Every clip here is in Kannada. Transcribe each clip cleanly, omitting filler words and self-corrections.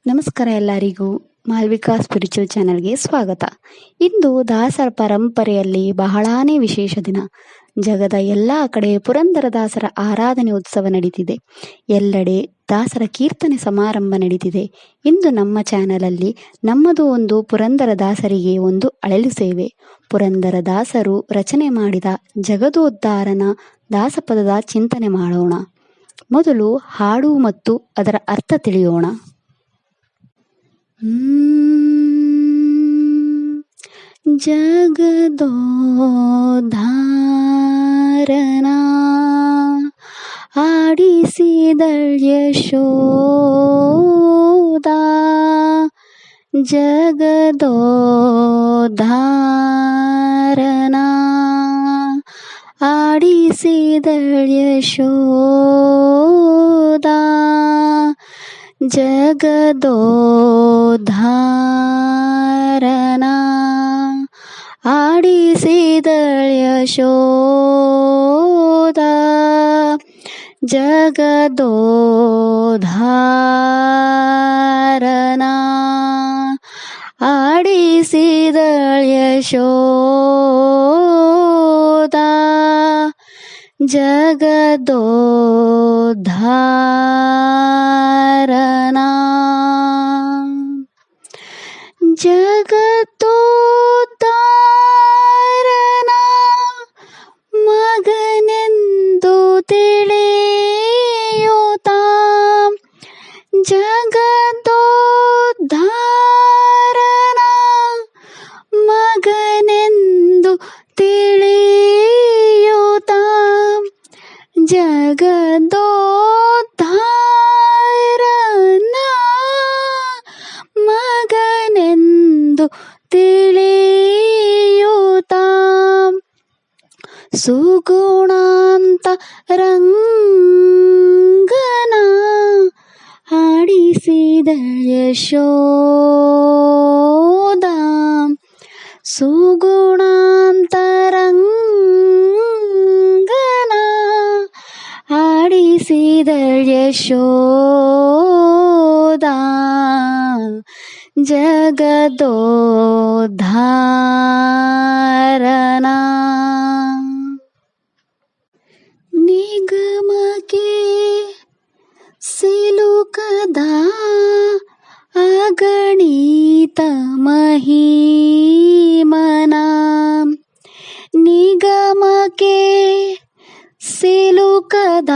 ನಮಸ್ಕಾರ ಎಲ್ಲರಿಗೂ. ಮಾಲ್ವಿಕಾ ಸ್ಪಿರಿಚುವಲ್ ಚಾನೆಲ್ಗೆ ಸ್ವಾಗತ. ಇಂದು ದಾಸರ ಪರಂಪರೆಯಲ್ಲಿ ಬಹಳಾನೇ ವಿಶೇಷ ದಿನ. ಜಗದ ಎಲ್ಲ ಕಡೆ ಪುರಂದರದಾಸರ ಆರಾಧನೆ ಉತ್ಸವ ನಡೀತಿದೆ. ಎಲ್ಲೆಡೆ ದಾಸರ ಕೀರ್ತನೆ ಸಮಾರಂಭ ನಡೀತಿದೆ. ಇಂದು ನಮ್ಮ ಚಾನಲಲ್ಲಿ ನಮ್ಮದು ಒಂದು ಪುರಂದರದಾಸರಿಗೆ ಒಂದು ಅಳಲು ಸೇವೆ. ಪುರಂದರದಾಸರು ರಚನೆ ಮಾಡಿದ ಜಗದೋದ್ಧಾರನ ದಾಸಪದದ ಚಿಂತನೆ ಮಾಡೋಣ. ಮೊದಲು ಹಾಡು ಮತ್ತು ಅದರ ಅರ್ಥ ತಿಳಿಯೋಣ. ಜಗದೋದ್ಧಾರನ ಆಡಿಸಿದಳ್ ಯಶೋದ, ಜಗದೋದ್ಧಾರನ ಆಡಿಸಿದಳ್ ಯಶೋದ, ಜಗದೋದ್ಧಾರನ ಆಡಿಸಿದಳ್ ಯಶೋದ, ಜಗದೋದ್ಧಾರನ ಆಡಿಸಿದಳ್ ಯಶೋದ, ಜಗದೋದ್ಧಾರನ. ಜಗದೋದ್ಧಾರನ ಮಗನೆಂದು ತಿಳಿಯುತ್ತ, ಜಗದೋದ್ಧಾರನ ಮಗನೆಂದು ತಿಳಿಯುತ್ತ, ಜಗದೋದ್ಧಾರನ ಮಗನೆಂದು ತಿಳಿಯುತ್ತ, ಸುಗುಣಾಂತ ರಂಗನ ಆಡಿಸಿದಳ್ ಯಶೋದ, ಸುಗುಣಾಂತ ರಂಗನ ಆಡಿಸಿದಳ್ ಯಶೋದ, ಜಗದೋದ್ಧಾರನ. ನಿಗಮಕ್ಕೆ ಸಿಲುಕದ ಅಗಣಿತ ಮಹಿಮನ, ನಿಗಮಕ್ಕೆ ಸಿಲುಕದ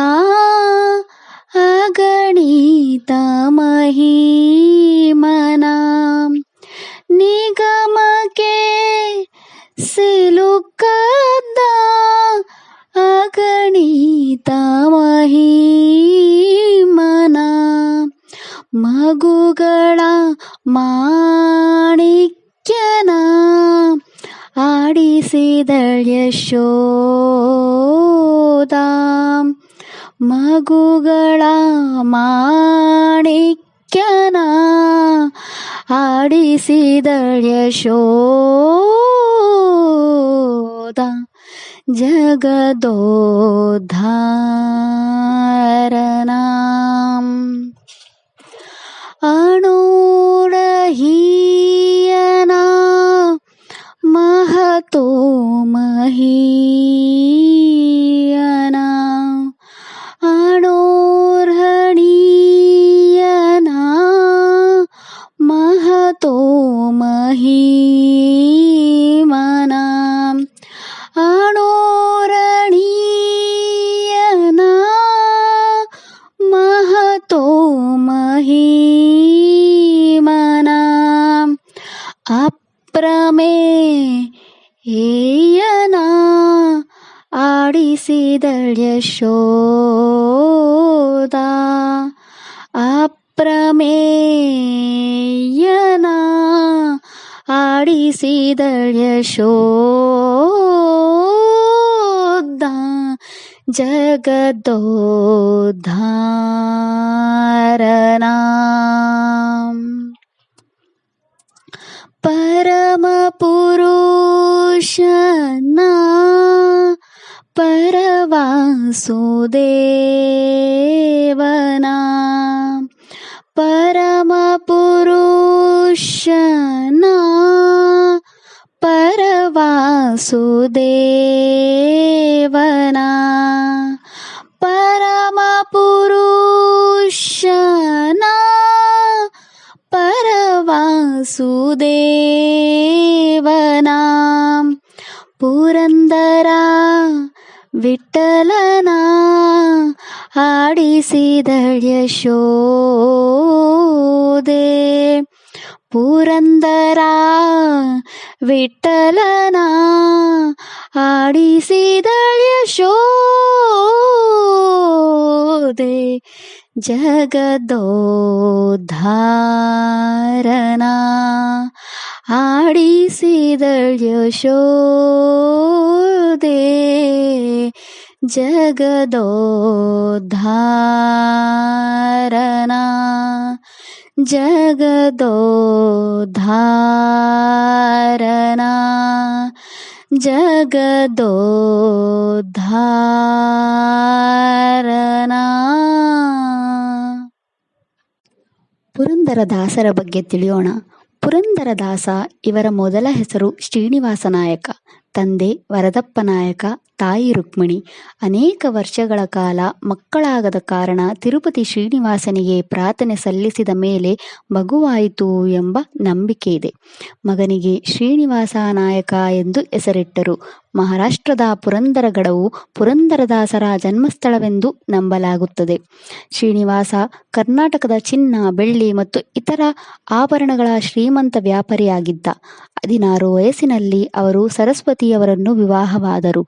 ಅಗಣಿತ ಮಹಿಮನ, ನಿಗಮಕ್ಕೆ ಸಿಲುಕದ ಅಗಣಿತ ಮಹಿಮನ, ಮಗುಗಳ ಮಾಣಿಕ್ಯನ ಆಡಿಸಿದಳ್ ಯಶೋದ, ಮಗುಗಳ ಮಾಣಿಕ್ಯನ ಆಡಿಸಿದಳ್ ಯಶೋದ, ಜಗದೋದ್ಧಾರನ. ಅಣೋರಹಿಯನ ಮಹತೋ ಮಹೀಯನ, ಅಣೋರ್ಹಣೀಯನ ಮಹತೋ ಮಹೀಮನ, ಅಣೋರಣೀಯನ ಮಹತೋ ಮಹೀಮನ, ಅಪ್ರಮೇಯನ ಆಡಿಸಿದಳ್ ಯಶೋದ, ಅಪ್ರಮೇಯನ ಆಡಿಸಿದಳ್ ಯಶೋದ, ಜಗದೋದ್ಧಾರನ. ಪರಮ ಪುರುಷನ ಪರವಾಸುದೇವನ, ಪರಮ ಪರಮಪುರುಷನ ಪರವಾಸುದೇವನ ಪರಮಪುರುಷನ ಪರವಾಸುದೇವನ ಪುರಂದರ ವಿಠ್ಠಲನ ಆಡಿಸಿದಳ್ ಯಶೋದೆ. ಪುರಂದರ ವಿಠ್ಠಲನ ಆಡಿಸಿದಳ್ ಯಶೋದೆ. ಜಗದೋದ್ಧಾರನ ಆಡಿಸಿದಳ್ ಯಶೋದೆ. ಜಗದೋದ್ಧಾರನ ಜಗದೋದ್ಧಾರನ ಜಗದೋದ್ಧಾರನ. ಪುರಂದರದಾಸರ ಬಗ್ಗೆ ತಿಳಿಯೋಣ. ಪುರಂದರದಾಸ ಇವರ ಮೊದಲ ಹೆಸರು ಶ್ರೀನಿವಾಸ ನಾಯಕ. ತಂದೆ ವರದಪ್ಪ ನಾಯಕ, ತಾಯಿ ರುಕ್ಮಿಣಿ. ಅನೇಕ ವರ್ಷಗಳ ಕಾಲ ಮಕ್ಕಳಾಗದ ಕಾರಣ ತಿರುಪತಿ ಶ್ರೀನಿವಾಸನಿಗೆ ಪ್ರಾರ್ಥನೆ ಸಲ್ಲಿಸಿದ ಮೇಲೆ ಮಗುವಾಯಿತು ಎಂಬ ನಂಬಿಕೆ ಇದೆ. ಮಗನಿಗೆ ಶ್ರೀನಿವಾಸ ನಾಯಕ ಎಂದು ಹೆಸರಿಟ್ಟರು. ಮಹಾರಾಷ್ಟ್ರದ ಪುರಂದರಗಡವು ಪುರಂದರದಾಸರ ಜನ್ಮಸ್ಥಳವೆಂದು ನಂಬಲಾಗುತ್ತದೆ. ಶ್ರೀನಿವಾಸ ಕರ್ನಾಟಕದ ಚಿನ್ನ, ಬೆಳ್ಳಿ ಮತ್ತು ಇತರ ಆಭರಣಗಳ ಶ್ರೀಮಂತ ವ್ಯಾಪಾರಿಯಾಗಿದ್ದ. 16 ವಯಸ್ಸಿನಲ್ಲಿ ಅವರು ಸರಸ್ವತಿಯವರನ್ನು ವಿವಾಹವಾದರು.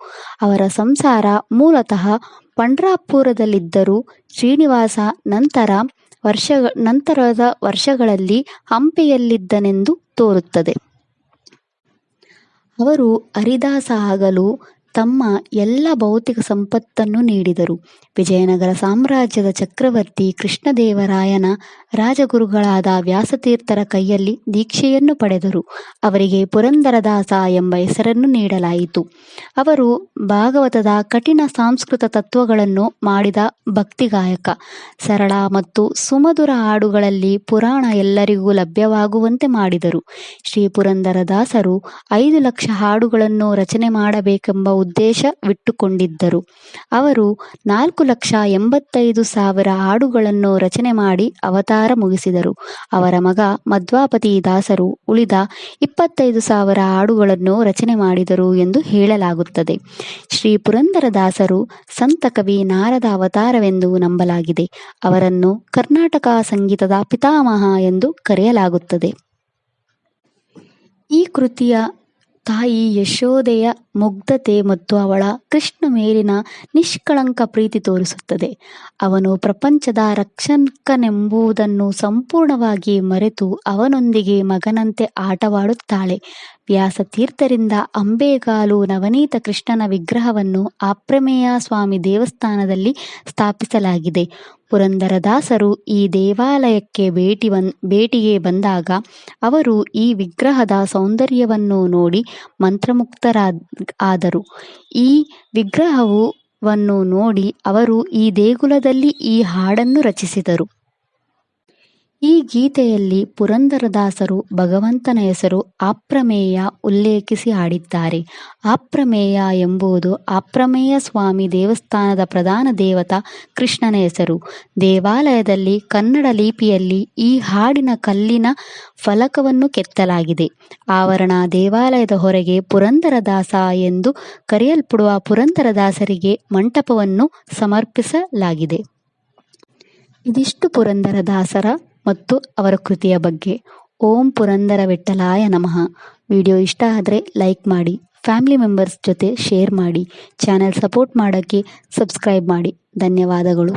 ಅವರ ಸಂಸಾರ ಮೂಲತಃ ಪಂಢರಾಪುರದಲ್ಲಿದ್ದರೂ ಶ್ರೀನಿವಾಸ ನಂತರದ ವರ್ಷಗಳಲ್ಲಿ ಹಂಪೆಯಲ್ಲಿದ್ದನೆಂದು ತೋರುತ್ತದೆ. ಅವರು ಹರಿದಾಸ ಆಗಲು ತಮ್ಮ ಎಲ್ಲ ಭೌತಿಕ ಸಂಪತ್ತನ್ನು ನೀಡಿದರು. ವಿಜಯನಗರ ಸಾಮ್ರಾಜ್ಯದ ಚಕ್ರವರ್ತಿ ಕೃಷ್ಣದೇವರಾಯನ ರಾಜಗುರುಗಳಾದ ವ್ಯಾಸತೀರ್ಥರ ಕೈಯಲ್ಲಿ ದೀಕ್ಷೆಯನ್ನು ಪಡೆದರು. ಅವರಿಗೆ ಪುರಂದರದಾಸ ಎಂಬ ಹೆಸರನ್ನು ನೀಡಲಾಯಿತು. ಅವರು ಭಾಗವತದ ಕಠಿಣ ಸಂಸ್ಕೃತ ತತ್ವಗಳನ್ನು ಮಾಡಿದ ಭಕ್ತಿಗಾಯಕ. ಸರಳ ಮತ್ತು ಸುಮಧುರ ಹಾಡುಗಳಲ್ಲಿ ಪುರಾಣ ಎಲ್ಲರಿಗೂ ಲಭ್ಯವಾಗುವಂತೆ ಮಾಡಿದರು. ಶ್ರೀ ಪುರಂದರದಾಸರು 5 ಲಕ್ಷ ಹಾಡುಗಳನ್ನು ರಚನೆ ಮಾಡಬೇಕೆಂಬ ಉದ್ದೇಶವಿಟ್ಟುಕೊಂಡಿದ್ದರು. ಅವರು 4,85,000 ಹಾಡುಗಳನ್ನು ರಚನೆ ಮಾಡಿ ಅವತಾರ ಮುಗಿಸಿದರು. ಅವರ ಮಗ ಮಧ್ವಾಪತಿ ದಾಸರು ಉಳಿದ 25,000 ಹಾಡುಗಳನ್ನು ರಚನೆ ಮಾಡಿದರು ಎಂದು ಹೇಳಲಾಗುತ್ತದೆ. ಶ್ರೀ ಪುರಂದರದಾಸರು ಸಂತ ಕವಿ ನಾರದ ಅವತಾರವೆಂದು ನಂಬಲಾಗಿದೆ. ಅವರನ್ನು ಕರ್ನಾಟಕ ಸಂಗೀತದ ಪಿತಾಮಹ ಎಂದು ಕರೆಯಲಾಗುತ್ತದೆ. ಈ ಕೃತಿಯ ತಾಯಿ ಯಶೋದೆಯ ಮುಗ್ಧತೆ ಮತ್ತು ಅವಳ ಕೃಷ್ಣ ಮೇಲಿನ ನಿಷ್ಕಳಂಕ ಪ್ರೀತಿ ತೋರಿಸುತ್ತದೆ. ಅವನು ಪ್ರಪಂಚದ ರಕ್ಷಕನೆಂಬುದನ್ನು ಸಂಪೂರ್ಣವಾಗಿ ಮರೆತು ಅವನೊಂದಿಗೆ ಮಗನಂತೆ ಆಟವಾಡುತ್ತಾಳೆ. ವ್ಯಾಸತೀರ್ಥರಿಂದ ಅಂಬೇಗಾಲು ನವನೀತ ಕೃಷ್ಣನ ವಿಗ್ರಹವನ್ನು ಅಪ್ರಮೇಯ ಸ್ವಾಮಿ ದೇವಸ್ಥಾನದಲ್ಲಿ ಸ್ಥಾಪಿಸಲಾಗಿದೆ. ಪುರಂದರದಾಸರು ಈ ದೇವಾಲಯಕ್ಕೆ ಭೇಟಿಗೆ ಬಂದಾಗ ಅವರು ಈ ವಿಗ್ರಹದ ಸೌಂದರ್ಯವನ್ನು ನೋಡಿ ಮಂತ್ರಮುಗ್ಧರಾದರು. ಈ ವಿಗ್ರಹವನ್ನು ನೋಡಿ ಅವರು ಈ ದೇಗುಲದಲ್ಲಿ ಈ ಹಾಡನ್ನು ರಚಿಸಿದರು. ಈ ಗೀತೆಯಲ್ಲಿ ಪುರಂದರದಾಸರು ಭಗವಂತನ ಹೆಸರು ಅಪ್ರಮೇಯ ಉಲ್ಲೇಖಿಸಿ ಹಾಡಿದ್ದಾರೆ. ಅಪ್ರಮೇಯ ಎಂಬುದು ಅಪ್ರಮೇಯ ಸ್ವಾಮಿ ದೇವಸ್ಥಾನದ ಪ್ರಧಾನ ದೇವತಾ ಕೃಷ್ಣನ ಹೆಸರು. ದೇವಾಲಯದಲ್ಲಿ ಕನ್ನಡ ಲಿಪಿಯಲ್ಲಿ ಈ ಹಾಡಿನ ಕಲ್ಲಿನ ಫಲಕವನ್ನು ಕೆತ್ತಲಾಗಿದೆ. ಆವರಣ ದೇವಾಲಯದ ಹೊರಗೆ ಪುರಂದರದಾಸ ಎಂದು ಕರೆಯಲ್ಪಡುವ ಪುರಂದರದಾಸರಿಗೆ ಮಂಟಪವನ್ನು ಸಮರ್ಪಿಸಲಾಗಿದೆ. ಇದಿಷ್ಟು ಪುರಂದರದಾಸರ ಮತ್ತು ಅವರ ಕೃತಿಯ ಬಗ್ಗೆ. ಓಂ ಪುರಂದರ ವಿಠ್ಠಲಾಯ ನಮಃ. ವಿಡಿಯೋ ಇಷ್ಟ ಆದರೆ ಲೈಕ್ ಮಾಡಿ, ಫ್ಯಾಮಿಲಿ ಮೆಂಬರ್ಸ್ ಜೊತೆ ಶೇರ್ ಮಾಡಿ, ಚಾನೆಲ್ ಸಪೋರ್ಟ್ ಮಾಡೋಕ್ಕೆ ಸಬ್ಸ್ಕ್ರೈಬ್ ಮಾಡಿ. ಧನ್ಯವಾದಗಳು.